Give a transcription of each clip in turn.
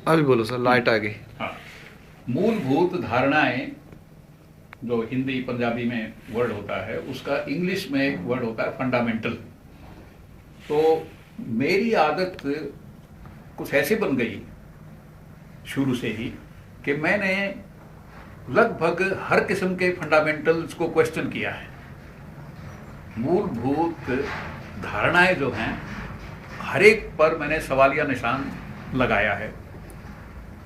अभी बोलो sir, light आ गई। हाँ, मूलभूत धारणाएं जो हिंदी पंजाबी में वर्ड होता है, उसका इंग्लिश में एक वर्ड होता है फंडामेंटल। तो मेरी आदत कुछ ऐसी बन गई शुरू से ही कि मैंने लगभग हर किस्म के फंडामेंटल्स को क्वेश्चन किया है। मूलभूत धारणाएं जो हैं, हर एक पर मैंने सवालिया निशान लगाया है।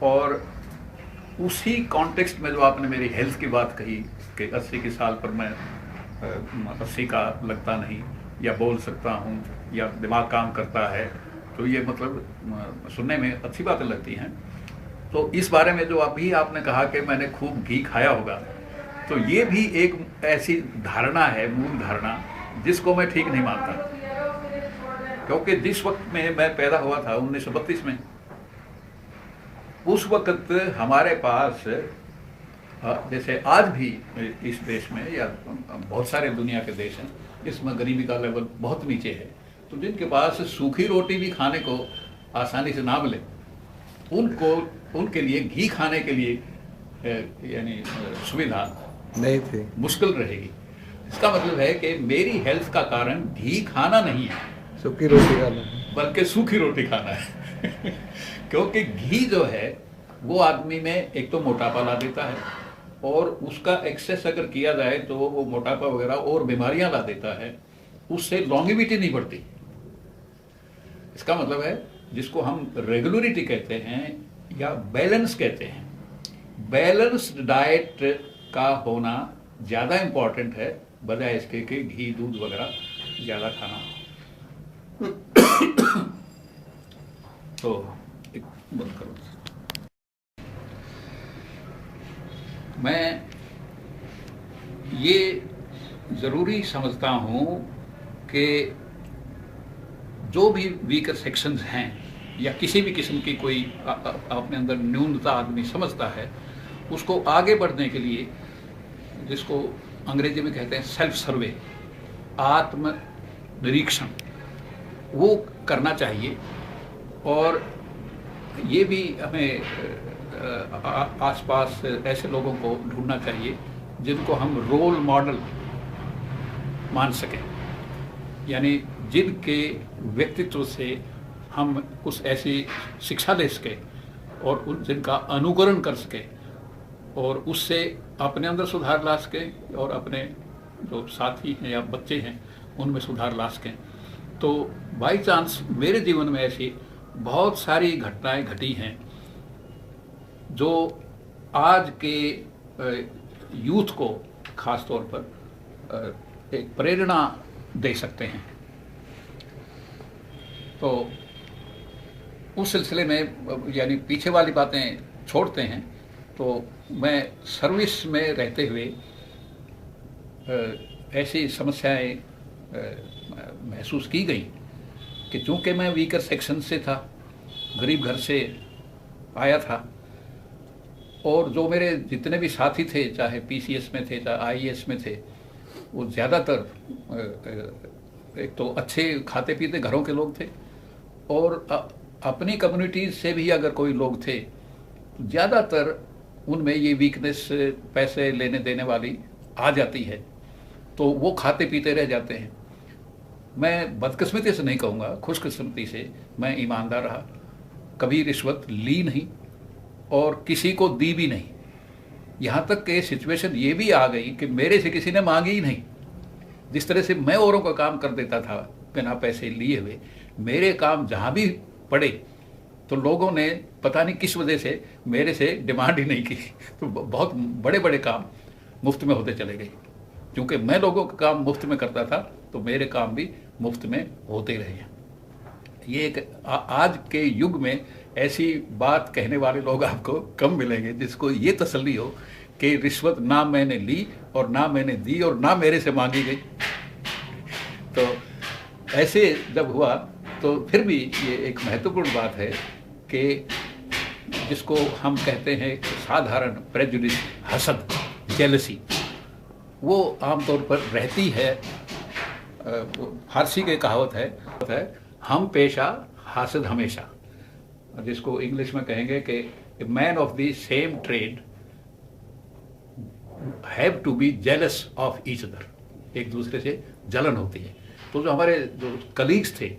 और उसी कॉन्टेक्स्ट में जो आपने मेरी हेल्थ की बात कही कि 80 के साल पर मैं 80 का लगता नहीं, या बोल सकता हूँ, या दिमाग काम करता है, तो ये मतलब सुनने में अच्छी बातें लगती हैं। तो इस बारे में जो अभी आपने कहा कि मैंने खूब घी खाया होगा, तो ये भी एक ऐसी धारणा है, मूल धारणा, जिसको मैं ठीक नहीं मानता। क्योंकि जिस वक्त में मैं पैदा हुआ था 1932 में, उस वक्त हमारे पास, जैसे आज भी इस देश में या बहुत सारे दुनिया के देश हैं इसमें गरीबी का लेवल बहुत नीचे है, तो जिनके पास सूखी रोटी भी खाने को आसानी से ना मिले, उनके लिए घी खाने के लिए यानी सुविधा नहीं थी, मुश्किल रहेगी। इसका मतलब है कि मेरी हेल्थ का कारण घी खाना नहीं है, सूखी रोटी खाना है, बल्कि सूखी रोटी खाना है। क्योंकि घी जो है वो आदमी में एक तो मोटापा ला देता है, और उसका एक्सेस अगर किया जाए तो वो मोटापा वगैरह और बीमारियां ला देता है। उससे लॉन्गेविटी नहीं बढ़ती। इसका मतलब है, जिसको हम रेगुलरिटी कहते हैं या बैलेंस कहते हैं, बैलेंस्ड डाइट का होना ज़्यादा इम्पॉर्टेंट है बजाय इसके कि घी दूध वगैरह ज़्यादा खाना। तो एक बंद करो। मैं ये ज़रूरी समझता हूँ कि जो भी वीकर सेक्शंस हैं, या किसी भी किस्म की कोई अपने अंदर न्यूनता आदमी समझता है, उसको आगे बढ़ने के लिए, जिसको अंग्रेजी में कहते हैं सेल्फ सर्वे, आत्म निरीक्षण, वो करना चाहिए। और ये भी हमें आसपास ऐसे लोगों को ढूंढना चाहिए जिनको हम रोल मॉडल मान सकें, यानी जिनके व्यक्तित्व से हम कुछ ऐसी शिक्षा ले सकें और जिनका अनुकरण कर सकें, और उससे अपने अंदर सुधार ला सकें और अपने जो साथी हैं या बच्चे हैं उनमें सुधार ला सकें। तो बाई चांस मेरे जीवन में ऐसी बहुत सारी घटनाएं घटी हैं जो आज के यूथ को खास तौर पर एक प्रेरणा दे सकते हैं। तो उस सिलसिले में, यानी पीछे वाली बातें छोड़ते हैं, तो मैं सर्विस में रहते हुए ऐसी समस्याएं महसूस की गई कि चूँकि मैं वीकर सेक्शन से था, गरीब घर से आया था, और जो मेरे जितने भी साथी थे, चाहे पीसीएस में थे, चाहे आईएएस में थे, वो ज़्यादातर एक तो अच्छे खाते पीते घरों के लोग थे, और अपनी कम्युनिटी से भी अगर कोई लोग थे तो ज़्यादातर उनमें ये वीकनेस पैसे लेने देने वाली आ जाती है, तो वो खाते पीते रह जाते हैं। मैं बदकिस्मती से नहीं कहूँगा, खुशकिस्मती से मैं ईमानदार रहा, कभी रिश्वत ली नहीं और किसी को दी भी नहीं। यहाँ तक कि सिचुएशन ये भी आ गई कि मेरे से किसी ने मांगी ही नहीं। जिस तरह से मैं औरों का काम कर देता था बिना पैसे लिए हुए, मेरे काम जहाँ भी पड़े तो लोगों ने पता नहीं किस वजह से मेरे से डिमांड ही नहीं की। तो बहुत बड़े बड़े काम मुफ्त में होते चले गए। क्योंकि मैं लोगों का काम मुफ्त में करता था तो मेरे काम भी मुफ्त में होते रहे हैं। ये एक आज के युग में ऐसी बात कहने वाले लोग आपको कम मिलेंगे जिसको ये तसल्ली हो कि रिश्वत ना मैंने ली और ना मैंने दी और ना मेरे से मांगी गई। तो ऐसे जब हुआ तो फिर भी ये एक महत्वपूर्ण बात है कि जिसको हम कहते हैं साधारण प्रेजुडिस, हसद, जेलसी, वो आमतौर पर रहती है। फारसी के कहावत है हम पेशा हासिद हमेशा। जिसको इंग्लिश में कहेंगे कि man of the same trade have to be jealous of each other, एक दूसरे से जलन होती है। तो जो हमारे जो कलीग्स थे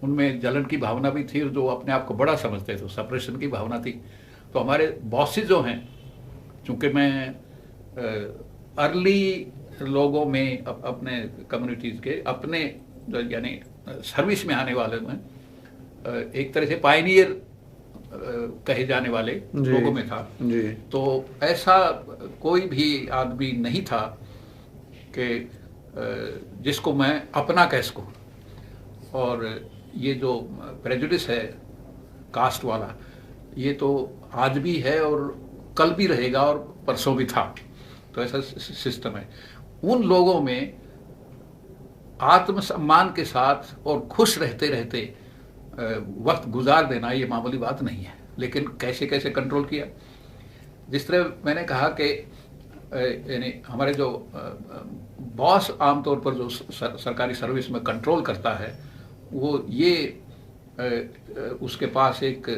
उनमें जलन की भावना भी थी, जो अपने आप को बड़ा समझते थे, सेपरेशन की भावना थी। तो हमारे बॉसेस जो हैं, चूँकि मैं अर्ली लोगों में अपने कम्युनिटीज़ के अपने यानी सर्विस में आने वाले में एक तरह से पायनियर कहे जाने वाले लोगों में था जी। तो ऐसा कोई भी आदमी नहीं था कि जिसको मैं अपना कह सकूं। और ये जो प्रेजुडिस है कास्ट वाला, ये तो आज भी है और कल भी रहेगा और परसों भी था। तो ऐसा सिस्टम है। उन लोगों में आत्मसम्मान के साथ और खुश रहते रहते वक्त गुजार देना ये मामूली बात नहीं है। लेकिन कैसे कैसे कंट्रोल किया, जिस तरह मैंने कहा कि यानी हमारे जो बॉस आमतौर पर जो सरकारी सर्विस में कंट्रोल करता है, वो ये उसके पास एक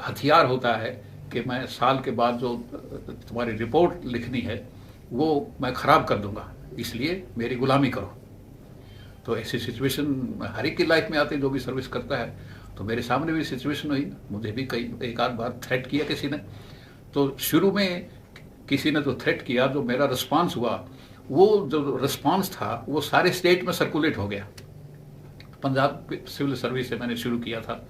हथियार होता है कि मैं साल के बाद जो तुम्हारी रिपोर्ट लिखनी है वो मैं ख़राब कर दूंगा, इसलिए मेरी गुलामी करो। तो ऐसी सिचुएशन हर एक की लाइफ में आती है जो भी सर्विस करता है। तो मेरे सामने भी सिचुएशन हुई, मुझे भी कई एक आध बार थ्रेट किया किसी ने। तो शुरू में किसी ने जो थ्रेट किया, जो मेरा रिस्पांस हुआ, वो जो रिस्पांस था वो सारे स्टेट में सर्कुलेट हो गया। पंजाब सिविल सर्विस से मैंने शुरू किया था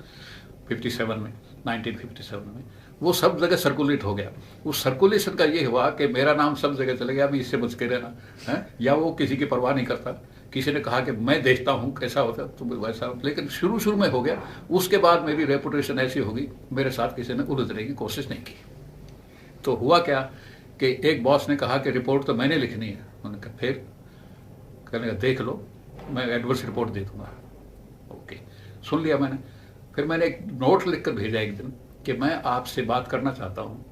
1957 में, वो सब जगह सर्कुलेट हो गया। उस सर्कुलेशन का ये हुआ कि मेरा नाम सब जगह चले गया, अभी इससे बच के रहना है। या वो किसी की परवाह नहीं करता, किसी ने कहा कि मैं देखता हूँ कैसा होता तो वैसा, लेकिन शुरू में हो गया। उसके बाद मेरी रेपुटेशन ऐसी होगी, मेरे साथ किसी ने उलझने की कोशिश नहीं की। तो हुआ क्या कि एक बॉस ने कहा कि रिपोर्ट तो मैंने लिखनी है। उन्होंने कहा फिर, कहने का देख लो, मैं एडवर्स रिपोर्ट दे दूंगा। ओके, सुन लिया मैंने। फिर मैंने एक नोट लिखकर भेजा एक दिन कि मैं आपसे बात करना चाहता हूँ।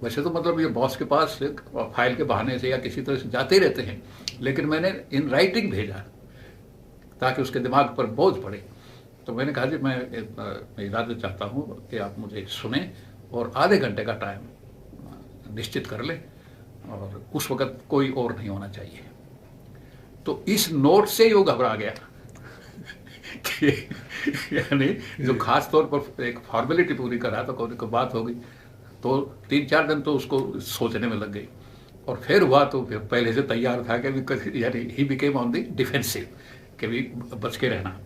वैसे तो मतलब ये बॉस के पास फाइल के बहाने से या किसी तरह से जाते रहते हैं, लेकिन मैंने इन राइटिंग भेजा ताकि उसके दिमाग पर बोझ पड़े। तो मैंने कहा जी मैं इजाज़त चाहता हूँ कि आप मुझे सुने और आधे घंटे का टाइम निश्चित कर लें, और उस वक्त कोई और नहीं होना चाहिए। तो इस नोट से ही वो घबरा गया कि यानी जो खास तौर पर एक फॉर्मेलिटी पूरी करा तो कोई बात हो गई। तो 3-4 दिन तो उसको सोचने में लग गई, और फिर हुआ तो फिर पहले से तैयार था कि यानी he became on the defensive कि भी बच के रहना।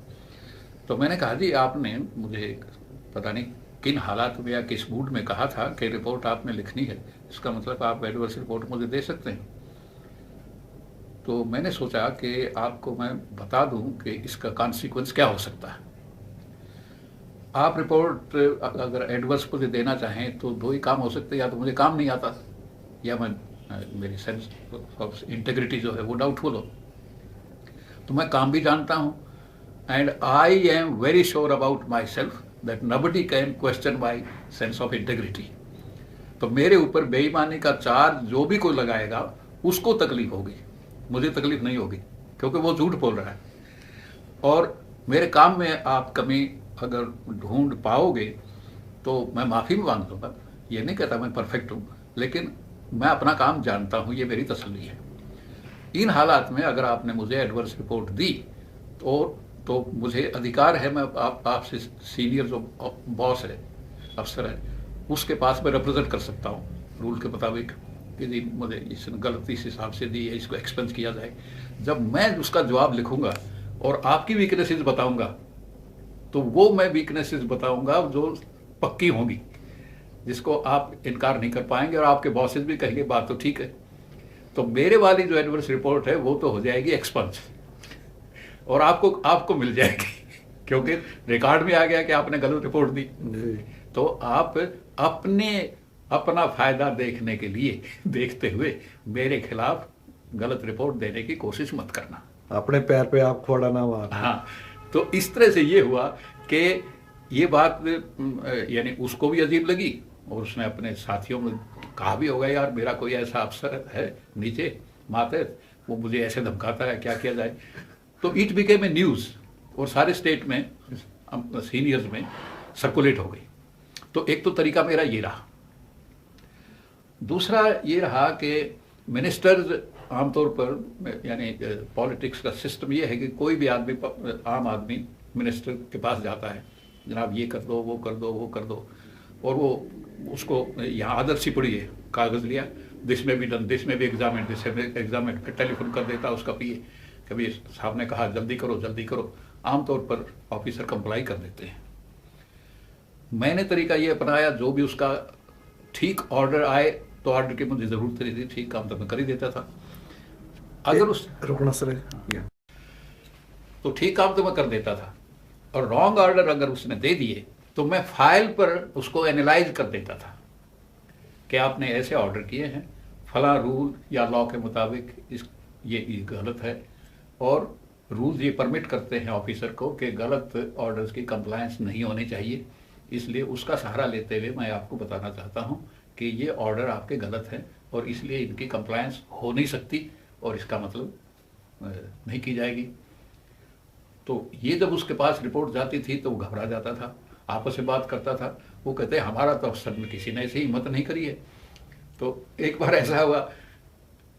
तो मैंने कहा जी आपने मुझे पता नहीं किन हालात में या किस मूड में कहा था कि रिपोर्ट आपने लिखनी है, इसका मतलब आप एडवर्स रिपोर्ट मुझे दे सकते हैं। तो मैंने सोचा कि आपको मैं बता दूं कि इसका कॉन्सिक्वेंस क्या हो सकता है। आप रिपोर्ट अगर एडवर्स मुझे देना चाहें तो दो ही काम हो सकते हैं, या तो मुझे काम नहीं आता, या मैं मेरी सेंस ऑफ इंटेग्रिटी जो है वो डाउटफुल हो। तो मैं काम भी जानता हूँ, and I am very sure about myself that nobody can question my sense of integrity. तो मेरे ऊपर बेईमानी का चार्ज जो भी कोई लगाएगा उसको तकलीफ होगी, मुझे तकलीफ नहीं होगी, क्योंकि वो झूठ बोल रहा है। और मेरे काम में आप कमी अगर ढूंढ पाओगे तो मैं माफ़ी भी मांग लूँगा। ये नहीं कहता मैं परफेक्ट हूँ, लेकिन मैं अपना काम जानता हूँ, ये मेरी तसल्ली है। इन हालात में अगर आपने मुझे एडवर्स रिपोर्ट दी तो मुझे अधिकार है, मैं आपसे सीनियर जो बॉस है, अफसर है, उसके पास मैं रिप्रेजेंट कर सकता हूँ रूल के मुताबिक कि जी मुझे इसने गलती इस हिसाब से दी है, इसको एक्सपेंस किया जाए। जब मैं उसका जवाब लिखूंगा और आपकी वीकनेसेस बताऊंगा, तो वो मैं वीकनेसेस बताऊंगा जो पक्की होंगी, जिसको आप इनकार नहीं कर पाएंगे, और आपके बॉसेस भी कहेंगे बात तो ठीक है। तो मेरे वाली जो एडवर्स रिपोर्ट है वो तो हो जाएगी एक्सपेंस, और आपको मिल जाएगी, क्योंकि रिकॉर्ड में आ गया कि आपने गलत रिपोर्ट दी। तो आप अपना फायदा देखने के लिए, देखते हुए मेरे खिलाफ गलत रिपोर्ट देने की कोशिश मत करना, अपने पैर पे आप खोड़ा ना मार। हाँ, तो इस तरह से ये हुआ कि ये बात यानी उसको भी अजीब लगी, और उसने अपने साथियों में कहा भी होगा यार मेरा कोई ऐसा अफसर है नीचे मातहत, वो मुझे ऐसे धमकाता है, क्या किया जाए। तो इट बिकेम ए न्यूज़, और सारे स्टेट में सीनियर्स में सर्कुलेट हो गई। तो एक तो तरीका मेरा ये रहा। दूसरा ये रहा कि मिनिस्टर्स आमतौर पर, यानी पॉलिटिक्स का सिस्टम ये है कि कोई भी आदमी, आम आदमी मिनिस्टर के पास जाता है, जनाब ये कर दो, वो कर दो, वो कर दो, और वो उसको यहाँ आदत सी पड़ी है, कागज़ लिया, दिस में भी डन, दिस में भी एग्जामिन, दिस में एग्जामिन, फिर टेलीफोन कर देता उसका पीए, कभी साहब ने कहा जल्दी करो जल्दी करो। आमतौर पर ऑफिसर कंप्लाई कर देते हैं। मैंने तरीका ये अपनाया, जो भी उसका ठीक ऑर्डर आए तो ऑर्डर की मुझे ज़रूरत नहीं थी, ठीक काम तो मैं कर ही देता था। अगर उस रुकना सर, तो ठीक काम तो मैं कर देता था, और रॉन्ग ऑर्डर अगर उसने दे दिए तो मैं फाइल पर उसको एनालाइज कर देता था कि आपने ऐसे ऑर्डर किए हैं, फला रूल या लॉ के मुताबिक ये गलत है, और रूल्स ये परमिट करते हैं ऑफिसर को कि गलत ऑर्डर्स की कंप्लायंस नहीं होनी चाहिए। इसलिए उसका सहारा लेते हुए मैं आपको बताना चाहता हूं कि ये ऑर्डर आपके गलत हैं और इसलिए इनकी कंप्लायंस हो नहीं सकती और इसका मतलब नहीं की जाएगी। तो ये जब उसके पास रिपोर्ट जाती थी तो वो घबरा जाता था, आपस में बात करता था, वो कहते हैं हमारा तो अफसर में किसी ने ऐसी हिम्मत नहीं करी है। तो एक बार ऐसा हुआ,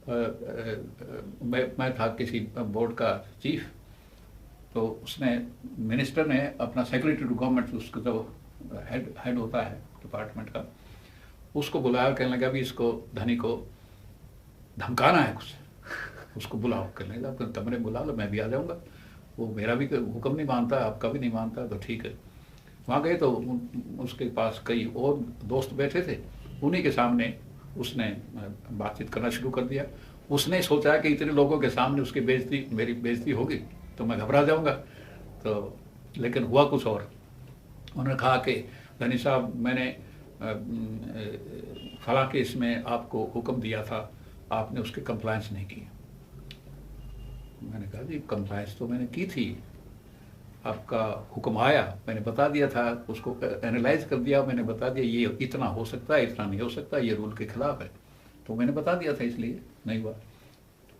मैं था किसी बोर्ड का चीफ, तो उसने, मिनिस्टर ने अपना सेक्रेटरी टू गवर्नमेंट, उसका जो हेड होता है डिपार्टमेंट का, उसको बुलाया, कहने लगा भी इसको धनी को धमकाना है कुछ, उसको बुलाओ। कहने लगा अपने कमरे में बुला लो, मैं भी आ जाऊँगा, वो मेरा भी हुक्म नहीं मानता, आपका भी नहीं मानता, तो ठीक है। वहाँ गए तो उसके पास कई और दोस्त बैठे थे, उन्हीं के सामने उसने बातचीत करना शुरू कर दिया। उसने सोचा कि इतने लोगों के सामने उसकी बेइज्जती, मेरी बेइज्जती होगी तो मैं घबरा जाऊँगा, तो लेकिन हुआ कुछ और। उन्होंने कहा कि धनी साहब, मैंने फला केस में आपको हुक्म दिया था, आपने उसके कंप्लायंस नहीं की। मैंने कहा जी कंप्लायंस तो मैंने की थी, आपका हुक्म आया, मैंने बता दिया था, उसको एनालाइज कर दिया, मैंने बता दिया ये इतना हो सकता है, इतना नहीं हो सकता, ये रूल के खिलाफ है, तो मैंने बता दिया था, इसलिए नहीं हुआ।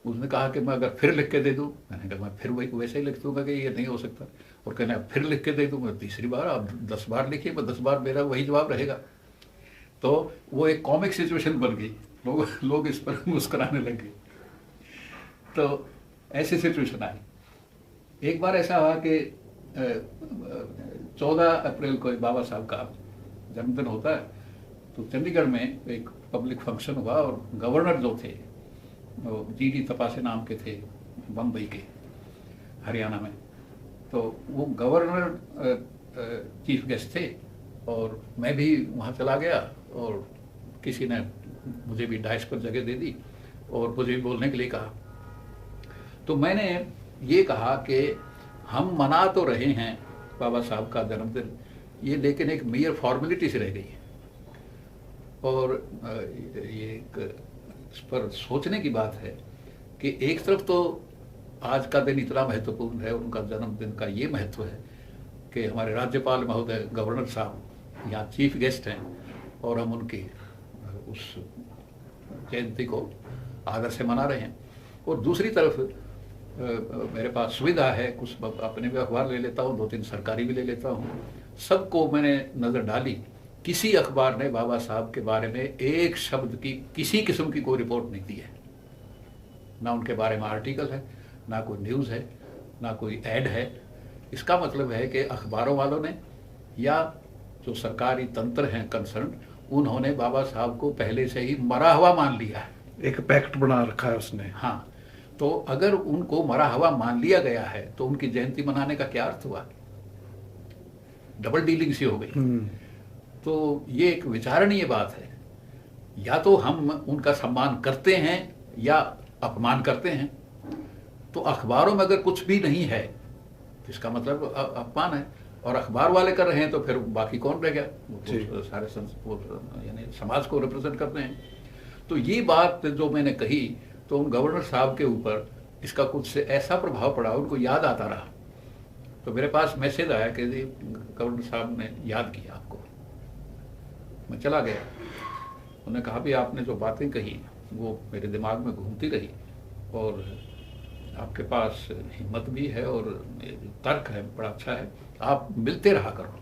उसने कहा कि मैं अगर फिर लिख के दे दूँ, मैंने कहा मैं फिर वही वैसे ही लिख दूँगा कि ये नहीं हो सकता, और कहना फिर लिख के दे दूँ, मैं तीसरी बार, आप 10 बार लिखिए, मैं 10 बार मेरा वही जवाब रहेगा। तो वो एक कॉमिक सिचुएशन बन गई, लोग इस पर मुस्कुराने लगे। तो ऐसी सिचुएशन आई। एक बार ऐसा हुआ कि 14 अप्रैल को बाबा साहब का जन्मदिन होता है, तो चंडीगढ़ में एक पब्लिक फंक्शन हुआ, और गवर्नर जो थे वो जीडी तपासे नाम के थे, बम्बई के, हरियाणा में, तो वो गवर्नर चीफ गेस्ट थे, और मैं भी वहाँ चला गया, और किसी ने मुझे भी डाइस पर जगह दे दी और मुझे भी बोलने के लिए कहा। तो मैंने ये कहा कि हम मना तो रहे हैं बाबा साहब का जन्मदिन, ये लेकिन एक मेयर फॉर्मेलिटी से रह गई है, और ये एक इस पर सोचने की बात है कि एक तरफ तो आज का दिन इतना महत्वपूर्ण है, उनका जन्मदिन का ये महत्व है कि हमारे राज्यपाल महोदय, गवर्नर साहब यहाँ चीफ गेस्ट हैं, और हम उनकी उस जयंती को आदर से मना रहे हैं। और दूसरी तरफ मेरे पास सुविधा है, कुछ अपने भी अखबार ले लेता हूँ, 2-3 सरकारी भी ले लेता हूँ, सबको मैंने नज़र डाली, किसी अखबार ने बाबा साहब के बारे में एक शब्द की, किसी किस्म की कोई रिपोर्ट नहीं दी है, ना उनके बारे में आर्टिकल है, ना कोई न्यूज़ है, ना कोई ऐड है। इसका मतलब है कि अखबारों वालों ने या जो सरकारी तंत्र हैं कंसर्न, उन्होंने बाबा साहब को पहले से ही मरा हुआ मान लिया है, एक पैक्ट बना रखा है उसने। हाँ, तो अगर उनको मरा हुआ मान लिया गया है तो उनकी जयंती मनाने का क्या अर्थ हुआ? डबल डीलिंग सी हो गई। तो ये एक विचारणीय बात है, या तो हम उनका सम्मान करते हैं या अपमान करते हैं। तो अखबारों में अगर कुछ भी नहीं है तो इसका मतलब अपमान है, और अखबार वाले कर रहे हैं तो फिर बाकी कौन रह गया? वो सारे यानी समाज को रिप्रेजेंट करते हैं। तो ये बात जो मैंने कही, तो उन गवर्नर साहब के ऊपर इसका कुछ से ऐसा प्रभाव पड़ा, उनको याद आता रहा। तो मेरे पास मैसेज आया कि जी गवर्नर साहब ने याद किया आपको। मैं चला गया, उन्होंने कहा भी आपने जो बातें कही वो मेरे दिमाग में घूमती रही, और आपके पास हिम्मत भी है और तर्क है, बड़ा अच्छा है, आप मिलते रहा करो।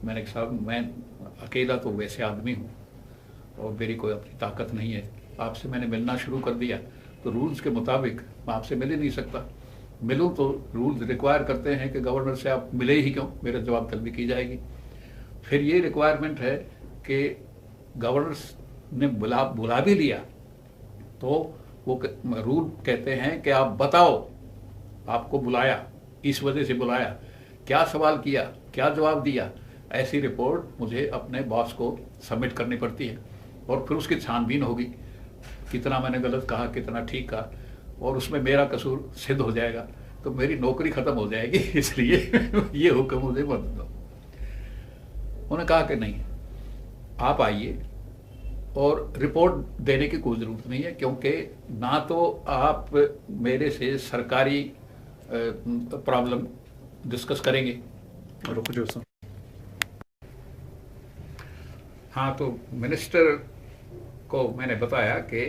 मैंने कहा साहब मैं अकेला तो वैसे आदमी हूँ और मेरी कोई अपनी ताकत नहीं है, आपसे मैंने मिलना शुरू कर दिया तो रूल्स के मुताबिक मैं आपसे मिल ही नहीं सकता। मिलूँ तो रूल्स रिक्वायर करते हैं कि गवर्नर से आप मिले ही क्यों, मेरे जवाब तलबी की जाएगी। फिर ये रिक्वायरमेंट है कि गवर्नर ने बुला भी लिया तो वो रूल कहते हैं कि आप बताओ आपको बुलाया, इस वजह से बुलाया, क्या सवाल किया, क्या जवाब दिया। ऐसी रिपोर्ट मुझे अपने बॉस को सबमिट करनी पड़ती है और फिर उसकी छानबीन होगी, कितना मैंने गलत कहा, कितना ठीक कहा, और उसमें मेरा कसूर सिद्ध हो जाएगा तो मेरी नौकरी खत्म हो जाएगी। इसलिए ये हुक्म मुझे मत दो। उन्होंने कहा कि नहीं, आप आइए और रिपोर्ट देने की कोई ज़रूरत नहीं है, क्योंकि ना तो आप मेरे से सरकारी प्रॉब्लम डिस्कस करेंगे। रुक जाओ सर। हाँ, तो मिनिस्टर को मैंने बताया कि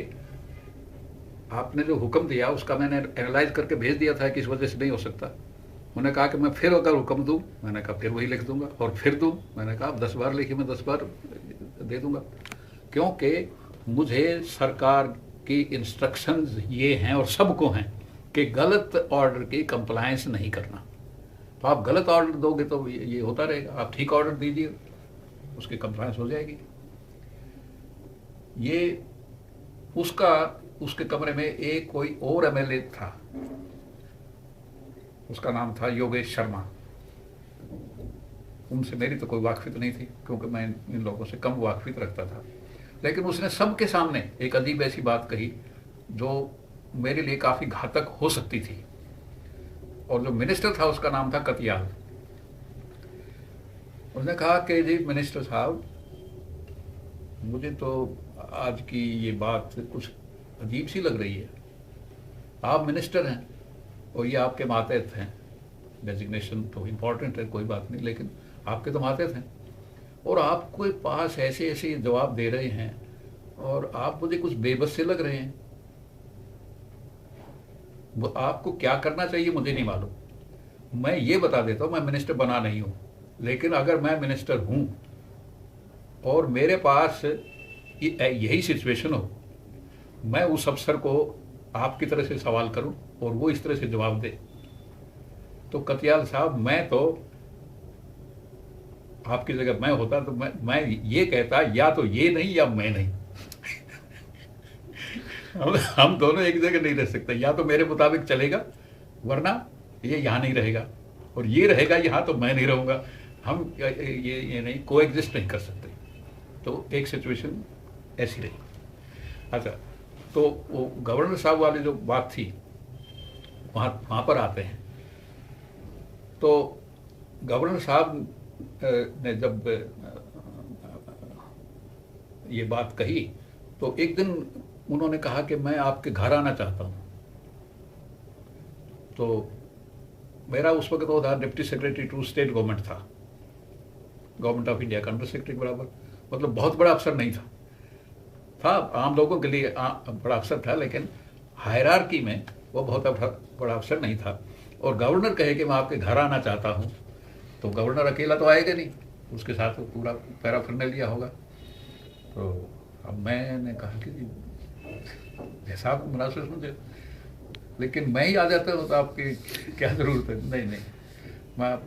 आपने जो हुक्म दिया उसका मैंने एनालाइज करके भेज दिया था कि इस वजह से नहीं हो सकता। उन्होंने कहा कि मैं फिर अगर हुक्म दूँ, मैंने कहा फिर वही लिख दूंगा, और फिर दूँ, मैंने कहा 10 बार लिखिए, मैं 10 बार दे दूंगा, क्योंकि मुझे सरकार की इंस्ट्रक्शंस ये हैं और सबको हैं कि गलत ऑर्डर की कंप्लायंस नहीं करना। तो आप गलत ऑर्डर दोगे तो ये होता रहेगा, आप ठीक ऑर्डर दीजिए, उसकी कंप्लायंस हो जाएगी। ये उसके कमरे में एक कोई और एमएलए था, उसका नाम था योगेश शर्मा। उनसे मेरी तो कोई वाकफियत नहीं थी क्योंकि मैं इन लोगों से कम वाकफियत रखता था, लेकिन उसने सबके सामने एक अजीब ऐसी बात कही जो मेरे लिए काफ़ी घातक हो सकती थी। और जो मिनिस्टर था उसका नाम था कतियाल। उसने कहा कि जी मिनिस्टर साहब, मुझे तो आज की ये बात कुछ अजीब सी लग रही है। आप मिनिस्टर हैं और ये आपके मातहत हैं, डेजिग्नेशन तो इम्पॉर्टेंट है, कोई बात नहीं, लेकिन आपके तो मातहत हैं और आपके पास ऐसे ऐसे जवाब दे रहे हैं और आप मुझे कुछ बेबस से लग रहे हैं। आपको क्या करना चाहिए मुझे नहीं मालूम। मैं ये बता देता हूँ, मैं मिनिस्टर बना नहीं हूँ, लेकिन अगर मैं मिनिस्टर हूँ और मेरे पास यही सिचुएशन हो, मैं उस अफसर को आपकी तरह से सवाल करूं और वो इस तरह से जवाब दे, तो कतियाल साहब, मैं तो आपकी जगह मैं होता तो मैं ये कहता या तो ये नहीं या मैं नहीं। हम दोनों एक जगह नहीं रह सकते, या तो मेरे मुताबिक चलेगा वरना ये यहाँ नहीं रहेगा, और ये रहेगा यहाँ तो मैं नहीं रहूँगा। हम ये नहीं कोएग्जिस्ट नहीं कर सकते। तो एक सिचुएशन ऐसी रही। अच्छा, तो वो गवर्नर साहब वाली जो बात थी वहाँ पर आते हैं। तो गवर्नर साहब ने जब ये बात कही तो एक दिन उन्होंने कहा कि मैं आपके घर आना चाहता हूँ। तो मेरा उस वक्त वो था deputy secretary to state government था, गवर्नमेंट ऑफ इंडिया का अंडर सेक्रेटरी बराबर, मतलब बहुत बड़ा अफसर नहीं था आम लोगों के लिए बड़ा अफसर था, लेकिन हायरार्की में वो बहुत बड़ा अफसर नहीं था। और गवर्नर कहे कि मैं आपके घर आना चाहता हूँ, तो गवर्नर अकेला तो आएगा नहीं, उसके साथ तो पूरा पैराफर्नालिया होगा। तो अब मैंने कहा कि जैसा आप मुनासिब समझे, लेकिन मैं ही आ जाता हूँ तो आपकी क्या ज़रूरत है। नहीं, मैं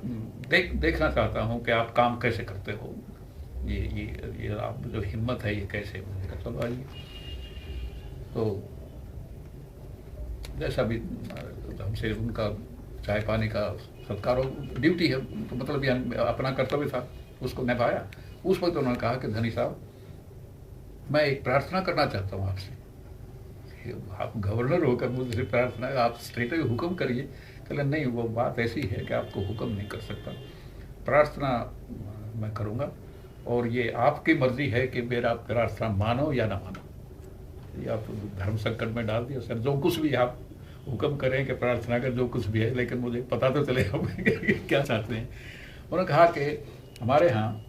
देखना चाहता हूँ कि आप काम कैसे करते हो, ये आप जो हिम्मत है ये कैसे। मैंने कहा चलो आइए। तो जैसा भी हमसे उनका चाय पानी का सत्कार हो, ड्यूटी है तो मतलब ये अपना कर्तव्य था, उसको निभाया। उस वक्त उन्होंने कहा कि धनी साहब, मैं एक प्रार्थना करना चाहता हूँ आपसे। आप गवर्नर होकर मुझसे प्रार्थना, आप स्ट्रेट हुक्म करिए। कहले नहीं, वो बात ऐसी है कि आपको हुक्म नहीं कर सकता, प्रार्थना मैं करूँगा और ये आपकी मर्जी है कि मेरा प्रार्थना मानो या ना मानो। ये आप धर्म संकट में डाल दिया सर। जो कुछ भी आप हुक्म करें कि प्रार्थना का जो कुछ भी है, लेकिन मुझे पता तो चले हम क्या चाहते हैं। उन्होंने कहा कि हमारे यहाँ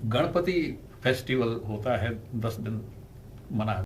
गणपति फेस्टिवल होता है, 10 दिन मना